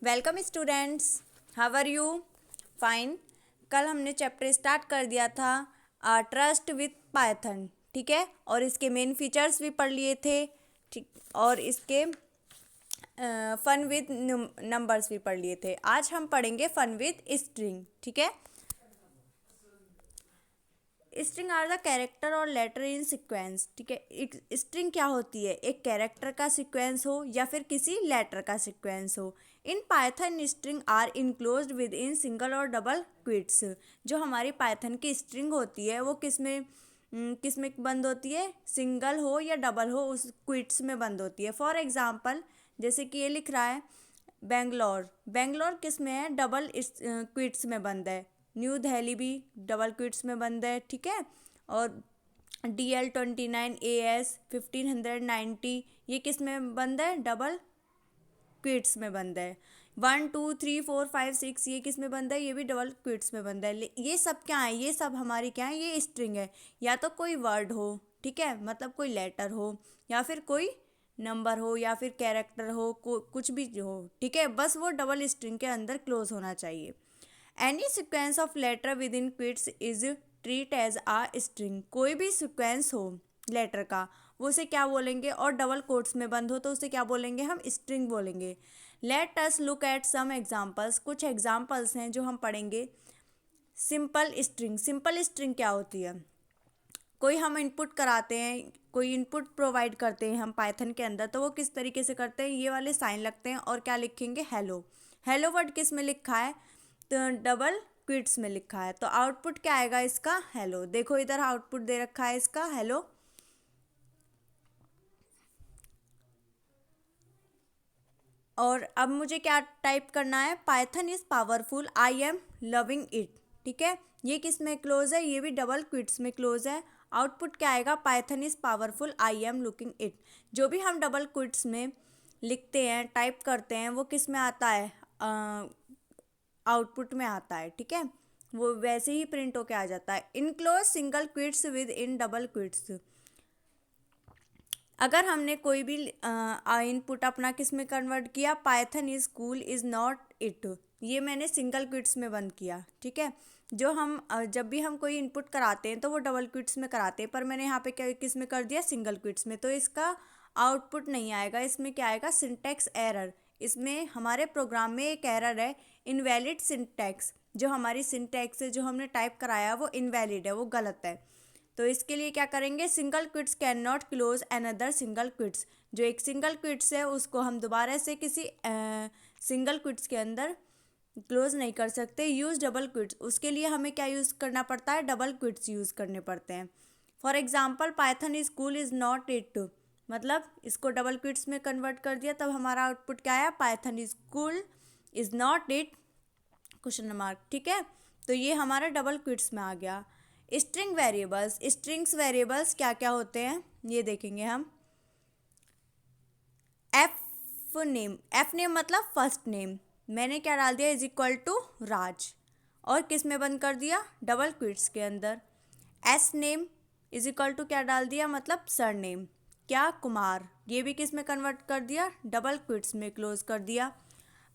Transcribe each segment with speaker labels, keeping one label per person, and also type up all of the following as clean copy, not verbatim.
Speaker 1: Welcome students, how are you? Fine. कल हमने chapter start कर दिया था ट्रस्ट विथ पाइथन, ठीक है। और इसके मेन फीचर्स भी पढ़ लिए थे, ठीक। और इसके फन विथ नंबर्स भी पढ़ लिए थे। आज हम पढ़ेंगे फन विथ स्ट्रिंग, ठीक है। स्ट्रिंग आर द कैरेक्टर और लेटर इन सीक्वेंस, ठीक है। एक स्ट्रिंग क्या होती है? एक कैरेक्टर का सीक्वेंस हो या फिर किसी लेटर का सीक्वेंस हो। In Python string are enclosed with in single और डबल क्विट्स। जो हमारी पाइथन की स्ट्रिंग होती है वो किस में बंद होती है? सिंगल हो या डबल हो, उस क्विट्स में बंद होती है। फॉर एग्जाम्पल, जैसे कि ये लिख रहा है बेंगलोर। बेंगलोर किस में है? डबल क्विट्स में बंद है। न्यू दिल्ली भी डबल क्विट्स में बंद है, ठीक है। और DL 29 AS 1590 ये किस में बंद है? डबल क्विट्स में बंद है। 1 2 3 4 5 6 ये किस में बंद है? ये भी डबल क्विट्स में बंद है। ये सब क्या है? ये सब हमारी क्या है? ये स्ट्रिंग है। या तो कोई वर्ड हो, ठीक है, मतलब कोई लेटर हो, या फिर कोई नंबर हो, या फिर कैरेक्टर हो, कुछ भी हो, ठीक है। बस वो डबल स्ट्रिंग के अंदर क्लोज होना चाहिए। Any sequence of letter with in quotes is treat as a string. कोई भी सीक्वेंस हो लेटर का, वो उसे क्या बोलेंगे? और डबल कोट्स में बंद हो तो उसे क्या बोलेंगे? हम स्ट्रिंग बोलेंगे। Let us look at some examples. कुछ एग्जाम्पल्स हैं जो हम पढ़ेंगे। Simple string. सिंपल स्ट्रिंग क्या होती है? कोई हम इनपुट कराते हैं, कोई इनपुट प्रोवाइड करते हैं हम पाइथन के अंदर, तो वो किस तरीके से करते हैं? ये वाले साइन लगते हैं और क्या लिखेंगे? हेलो। हेलो वर्ड किस में लिखा है? तो डबल क्विट्स में लिखा है। तो आउटपुट क्या आएगा इसका? हेलो। देखो इधर आउटपुट दे रखा है इसका, हेलो। और अब मुझे क्या टाइप करना है? Python is powerful, I am loving it, ठीक है। ये किस में क्लोज है? ये भी डबल क्विट्स में क्लोज है। आउटपुट क्या आएगा? Python is powerful, I am looking it. जो भी हम डबल क्विट्स में लिखते हैं, टाइप करते हैं, वो किस में आता है? आउटपुट में आता है, ठीक है। वो वैसे ही प्रिंट होके आ जाता है। Enclose single quits with in double quits. अगर हमने कोई भी इनपुट अपना किस में कन्वर्ट किया? Python is cool is not it. ये मैंने सिंगल क्विट्स में बंद किया, ठीक है। जो हम जब भी हम कोई इनपुट कराते हैं तो वो डबल क्विट्स में कराते हैं, पर मैंने यहाँ पे क्या किस में कर दिया? सिंगल क्विट्स में। तो इसका आउटपुट नहीं आएगा। इसमें क्या आएगा? Syntax error. इसमें हमारे प्रोग्राम में एक एरर है, इनवैलिड सिंटैक्स। जो हमारी सिंटैक्स है, जो हमने टाइप कराया, वो इनवैलिड है, वो गलत है। तो इसके लिए क्या करेंगे? Single quits can not close another single quits. जो एक सिंगल क्विट्स है उसको हम दोबारा से किसी सिंगल क्विट्स के अंदर क्लोज नहीं कर सकते। Use double quits. उसके लिए हमें क्या यूज़ करना पड़ता है? डबल क्विट्स यूज़ करने पड़ते हैं। For example, Python is cool is not it. मतलब इसको डबल क्विट्स में कन्वर्ट कर दिया, तब हमारा आउटपुट क्या आया? Python is cool is not it question mark, ठीक है। तो ये हमारा डबल क्विट्स में आ गया। String variables. स्ट्रिंग्स वेरिएबल्स क्या क्या होते हैं ये देखेंगे हम। एफ नेम मतलब फर्स्ट नेम। मैंने क्या डाल दिया? इज इक्वल टू राज। और किस में बंद कर दिया? डबल क्विट्स के अंदर। S name is equal to क्या डाल दिया? मतलब सर नेम। क्या? कुमार। ये भी किस में कन्वर्ट कर दिया? डबल क्विट्स में क्लोज कर दिया।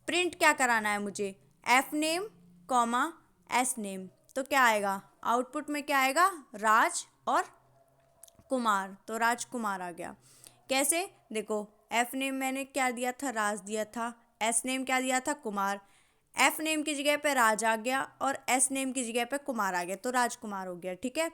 Speaker 1: प्रिंट क्या कराना है मुझे? F name comma S name. तो क्या आएगा? आउटपुट में क्या आएगा? राज और कुमार। तो राजकुमार आ गया। कैसे? देखो, एफ नेम मैंने क्या दिया था? राज दिया था। एस नेम क्या दिया था? कुमार। एफ नेम की जगह पे राज आ गया और एस नेम की जगह पे कुमार आ गया, तो राजकुमार हो गया, ठीक है।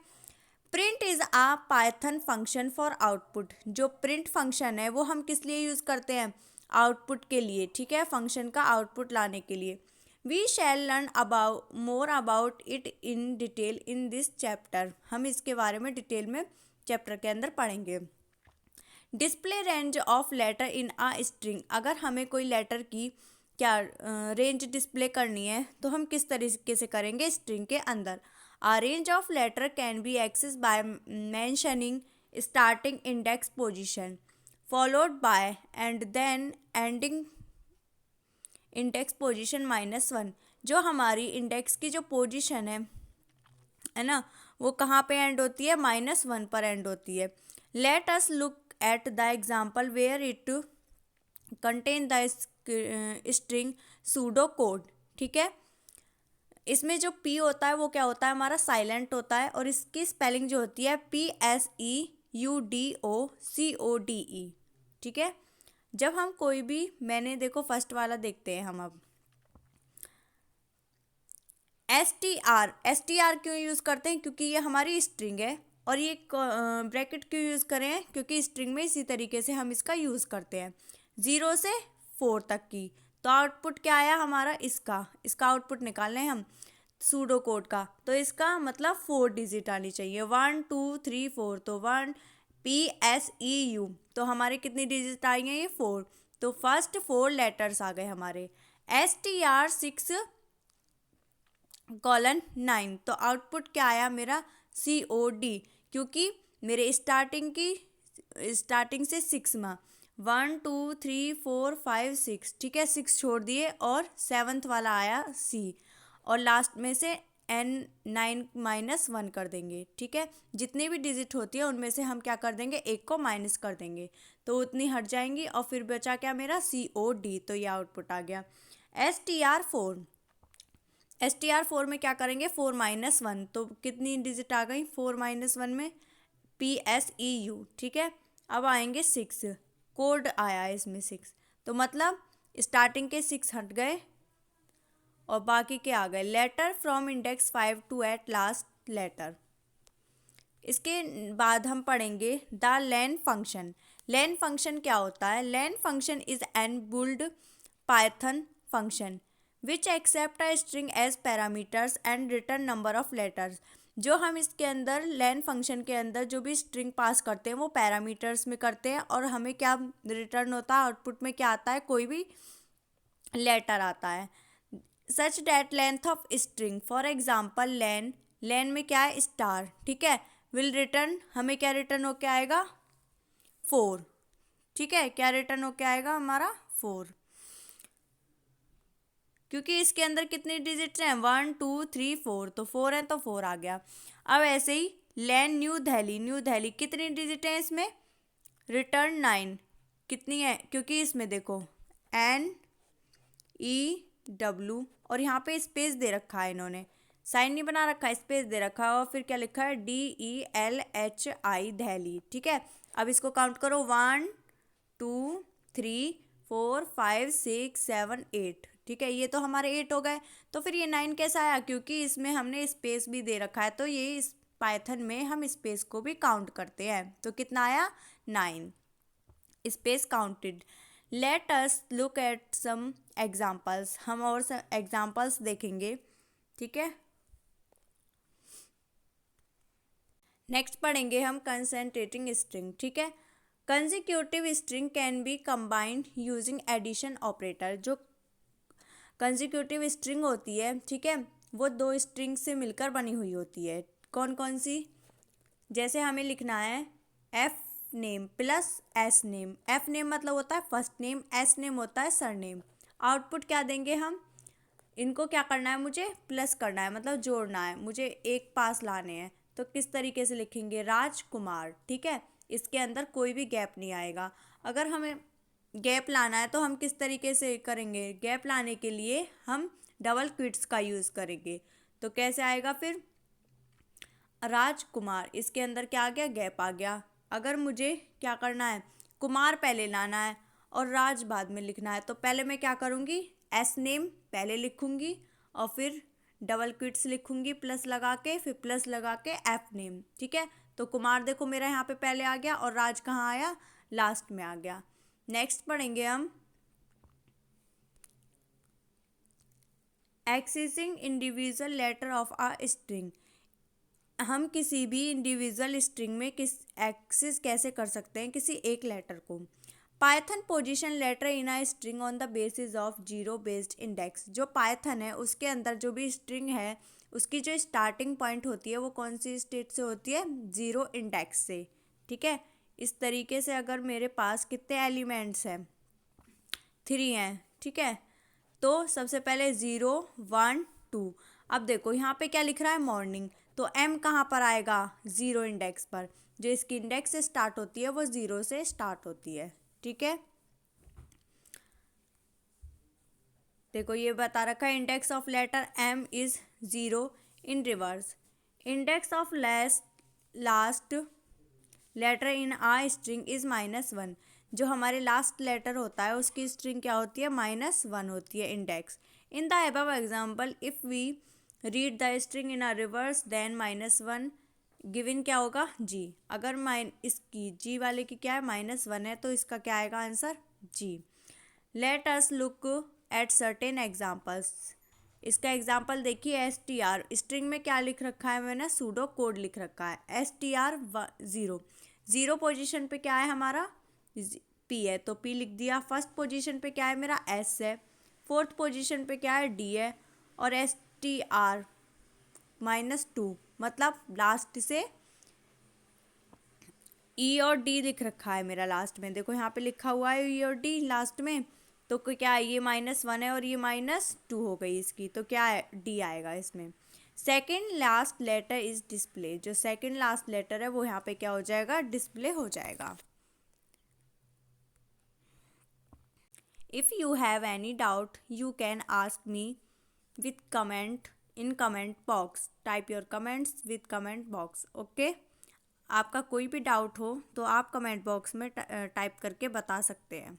Speaker 1: Print is a Python function for output. जो प्रिंट फंक्शन है वो हम किस लिए यूज़ करते हैं? आउटपुट के लिए, ठीक है, फंक्शन का आउटपुट लाने के लिए। We shall learn about more about it in detail in this chapter. हम इसके बारे में डिटेल में चैप्टर के अंदर पढ़ेंगे। Display range of letter in a string. अगर हमें कोई लेटर की क्या रेंज डिस्प्ले करनी है तो हम किस तरीके से करेंगे? स्ट्रिंग के अंदर। A range of letter can be access by mentioning starting index position followed by and then ending index position -1। जो हमारी इंडेक्स की जो पोजीशन है ना, वो कहाँ पे एंड होती है? -1 पर एंड होती है। Let us look at the example where it contain the string pseudo code, ठीक है। इसमें जो पी होता है वो क्या होता है, हमारा साइलेंट होता है, और इसकी स्पेलिंग जो होती है PSEUDOCODE, ठीक है। जब हम कोई भी, मैंने देखो फर्स्ट वाला देखते हैं हम अब, एस टी आर क्यों यूज़ करते हैं, क्योंकि ये हमारी स्ट्रिंग है, और ये ब्रैकेट क्यों यूज़ करें हैं, क्योंकि स्ट्रिंग में इसी तरीके से हम इसका यूज़ करते हैं 0 से 4 तक की। तो आउटपुट क्या आया हमारा, इसका आउटपुट निकालना है हम सूडो कोड का, तो इसका मतलब 4 डिजिट आनी चाहिए, 1 2 3 4, तो 1 PSEU, तो हमारे कितनी डिजिट आई हैं, ये 4, तो फर्स्ट 4 लेटर्स आ गए हमारे। STR6:9, तो आउटपुट क्या आया मेरा, COD, क्योंकि मेरे स्टार्टिंग से 6 में 1 2 3 4 5 6, ठीक है, 6 छोड़ दिए और 7th वाला आया C, और लास्ट में से N9 - 1 कर देंगे, ठीक है। जितनी भी डिजिट होती है उनमें से हम क्या कर देंगे, एक को माइनस कर देंगे, तो उतनी हट जाएंगी, और फिर बचा क्या मेरा COD, तो ये आउटपुट आ गया। STR4 में क्या करेंगे, 4 - 1, तो कितनी डिजिट आ गई 4 - 1 में, PSEU, ठीक है। अब आएंगे 6, कोड आया है इसमें 6, तो मतलब स्टार्टिंग के 6 हट गए और बाकी के आ गए। Letter from index 5 to at last letter. इसके बाद हम पढ़ेंगे the len function. Len function क्या होता है, len function is an built Python function which accept a string as parameters and return number of letters. जो हम इसके अंदर लेन फंक्शन के अंदर जो भी स्ट्रिंग पास करते हैं वो पैरामीटर्स में करते हैं, और हमें क्या रिटर्न होता है, आउटपुट में क्या आता है, कोई भी लेटर आता है। Such that length of string, for example len में क्या है, स्टार, ठीक है, विल रिटर्न, हमें क्या रिटर्न होके आएगा 4, ठीक है, क्या रिटर्न होके आएगा हमारा 4, क्योंकि इसके अंदर कितनी डिजिट हैं 1 2 3 4, तो 4 है तो 4 आ गया। अब ऐसे ही लेन न्यू दिल्ली कितनी डिजिट है इसमें, रिटर्न 9, कितनी है, क्योंकि इसमें देखो NEW, और यहाँ पे स्पेस दे रखा है, इन्होंने साइन नहीं बना रखा है, स्पेस दे रखा है, और फिर क्या लिखा है DELHI दिल्ली, ठीक है। अब इसको काउंट करो 1 2 3 4 5 6 7 8, ठीक है, ये तो हमारे 8 हो गए। तो फिर ये 9 कैसा आया, क्योंकि इसमें हमने स्पेस भी दे रखा है, तो ये इस पाइथन में हम स्पेस को भी काउंट करते हैं, तो कितना आया 9 space counted. Let us look at some examples, हम और एग्जाम्पल्स देखेंगे, ठीक है। नेक्स्ट पढ़ेंगे हम कंसेंट्रेटिंग स्ट्रिंग, ठीक है। Consecutive string can be combined using addition operator. जो कंजिक्यूटिव स्ट्रिंग होती है, ठीक है, वो 2 स्ट्रिंग से मिलकर बनी हुई होती है। कौन कौन सी, जैसे हमें लिखना है F name plus S name. F name मतलब होता है फर्स्ट नेम, एस नेम होता है सरनेम। आउटपुट क्या देंगे हम, इनको क्या करना है, मुझे प्लस करना है, मतलब जोड़ना है, मुझे एक पास लाने हैं, तो किस तरीके से लिखेंगे, राजकुमार, ठीक है। इसके अंदर कोई भी गैप नहीं आएगा। अगर हमें गैप लाना है तो हम किस तरीके से करेंगे, गैप लाने के लिए हम डबल क्विट्स का यूज़ करेंगे। तो कैसे आएगा फिर, राजकुमार, इसके अंदर क्या आ गया, गैप आ गया। अगर मुझे क्या करना है, कुमार पहले लाना है और राज बाद में लिखना है, तो पहले मैं क्या करूँगी, एस नेम पहले लिखूँगी और फिर डबल क्विट्स लिखूँगी प्लस लगा के, फिर प्लस लगा के एफ नेम, ठीक है। तो कुमार देखो मेरा यहाँ पे पहले आ गया, और राज कहाँ आया, लास्ट में आ गया। नेक्स्ट पढ़ेंगे हम accessing individual letter of a string. हम किसी भी इंडिविजुअल स्ट्रिंग में एक्सेस कैसे कर सकते हैं किसी एक लेटर को। Python position letter in a string on the basis of zero based index. जो पाइथन है उसके अंदर जो भी स्ट्रिंग है उसकी जो स्टार्टिंग पॉइंट होती है वो कौन सी स्टेट से होती है, जीरो इंडेक्स से, ठीक है। इस तरीके से अगर मेरे पास कितने एलिमेंट्स हैं, 3 हैं, ठीक है, तो सबसे पहले 0 1 2। अब देखो यहाँ पे क्या लिख रहा है, मॉर्निंग, तो एम कहाँ पर आएगा, जीरो इंडेक्स पर। जो इसकी इंडेक्स से स्टार्ट होती है वो 0 से स्टार्ट होती है, ठीक है। देखो ये बता रखा है index of letter M is 0 in reverse. Index of last letter in a string is -1। जो हमारे लास्ट लेटर होता है उसकी स्ट्रिंग क्या होती है, -1 होती है index. In the above example if we read the string in a reverse then -1 given क्या होगा, जी। अगर इसकी जी वाले की क्या है, -1 है, तो इसका क्या आएगा आंसर, जी। Let us look at certain examples. इसका एग्जाम्पल देखिए, STR स्ट्रिंग में क्या लिख रखा है, मैंने सूडो कोड लिख रखा है। STR 0 पोजीशन पे क्या है हमारा, P है, तो P लिख दिया। फर्स्ट पोजीशन पे क्या है मेरा, S है। फोर्थ पोजीशन पे क्या है, D है। और STR -2 मतलब लास्ट से E और D लिख रखा है मेरा लास्ट में। देखो यहाँ पे लिखा हुआ है E और D लास्ट में, तो क्या है, ये -1 है और ये -2 हो गई इसकी, तो क्या है, D आएगा इसमें। Second last letter is display. जो सेकेंड लास्ट लेटर है वो यहाँ पे क्या हो जाएगा, डिस्प्ले हो जाएगा। If you have any doubt you can ask me with comment in comment box. Type your comments with comment box. Okay, आपका कोई भी डाउट हो तो आप कमेंट बॉक्स में टाइप करके बता सकते हैं।